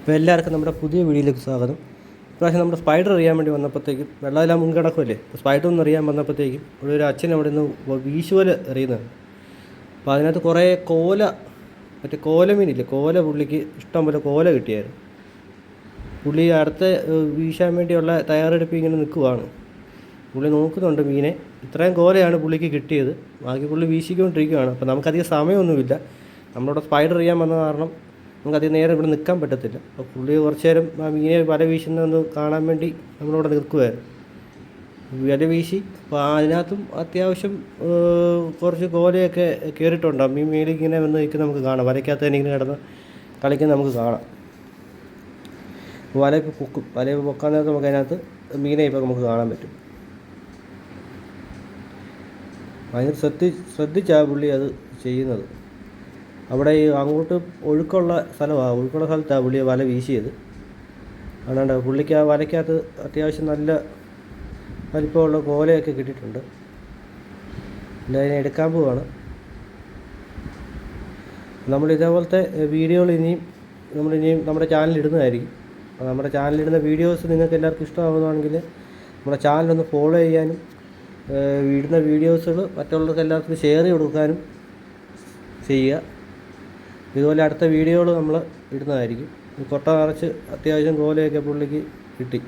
ഇപ്പോൾ എല്ലാവർക്കും നമ്മുടെ പുതിയ വീഡിയോയിലേക്ക് സ്വാഗതം. ഇപ്രാവശ്യം നമ്മുടെ സ്പൈഡർ എറിയാൻ വേണ്ടി വന്നപ്പോഴത്തേക്കും വെള്ളമെല്ലാം മുൻകിടക്കുമല്ലേ, അപ്പോൾ സ്പൈഡർ ഒന്ന് എറിയാൻ വന്നപ്പോഴത്തേക്കും ഇവിടെ ഒരു അച്ഛൻ അവിടെ നിന്ന് വീശുവല എറിയുന്നതാണ്. അപ്പോൾ അതിനകത്ത് കുറേ മറ്റേ കോലമീനില്ലേ, പുള്ളിക്ക് ഇഷ്ടം പോലെ കോല കിട്ടിയായിരുന്നു. പുള്ളി അടുത്ത വീശാൻ വേണ്ടിയുള്ള തയ്യാറെടുപ്പ് ഇങ്ങനെ നിൽക്കുവാണ്. പുള്ളി നോക്കുന്നുണ്ട് മീനെ. ഇത്രയും കോലയാണ് പുള്ളിക്ക് കിട്ടിയത്, ബാക്കി പുള്ളി വീശിക്കൊണ്ടിരിക്കുകയാണ്. അപ്പോൾ നമുക്കധികം സമയമൊന്നുമില്ല. നമ്മളിവിടെ സ്പൈഡർ എറിയാൻ വന്ന കാരണം നമുക്കധികം നേരം ഇവിടെ നിൽക്കാൻ പറ്റത്തില്ല. അപ്പോൾ പുള്ളി കുറച്ച് നേരം ആ മീനെ വല വീശുന്നതൊന്ന് കാണാൻ വേണ്ടി നമ്മളിവിടെ നിൽക്കുമായിരുന്നു. വല വീശി അപ്പോൾ അതിനകത്തും അത്യാവശ്യം കുറച്ച് കോലയൊക്കെ കയറിയിട്ടുണ്ട്. മീൻ മേലിൽ ഇങ്ങനെ വന്ന് നിൽക്കുന്ന നമുക്ക് കാണാം. വലയ്ക്കകത്ത് തന്നെ ഇങ്ങനെ കിടന്ന് കളിക്കുന്നത് നമുക്ക് കാണാം. വല ഇപ്പോൾ പൊക്കും. വല പൊക്കാൻ നേരത്ത് നമുക്ക് അതിനകത്ത് മീനെ ഇപ്പോൾ നമുക്ക് കാണാൻ പറ്റും. ഭയങ്കര ശ്രദ്ധിച്ചാണ് പുള്ളി അത് ചെയ്യുന്നത്. അവിടെ ഈ അങ്ങോട്ട് ഒഴുക്കുള്ള സ്ഥലത്താണ് പുള്ളി വല വീശിയത്. അതുകൊണ്ട് പുള്ളിക്ക് ആ വലയ്ക്കകത്ത് അത്യാവശ്യം നല്ല വലിപ്പമുള്ള കോലയൊക്കെ കിട്ടിയിട്ടുണ്ട്. അതിനെ എടുക്കാൻ പോവാണ്. നമ്മൾ ഇതേപോലത്തെ വീഡിയോകൾ ഇനിയും നമ്മുടെ ചാനലിൽ ഇടുന്നതായിരിക്കും. അപ്പോൾ നമ്മുടെ ചാനലിടുന്ന വീഡിയോസ് നിങ്ങൾക്ക് എല്ലാവർക്കും ഇഷ്ടമാകുന്നതാണെങ്കിൽ നമ്മുടെ ചാനലൊന്ന് ഫോളോ ചെയ്യാനും ഇടുന്ന വീഡിയോസുകൾ മറ്റുള്ളവർക്ക് എല്ലാവർക്കും ഷെയർ ചെയ്ത് കൊടുക്കാനും ചെയ്യുക. ഇതുപോലെ അടുത്ത വീഡിയോകൾ നമ്മൾ ഇടുന്നതായിരിക്കും. കൊട്ട നിറച്ച് അത്യാവശ്യം കോലയൊക്കെ പുള്ളിക്ക് കിട്ടി.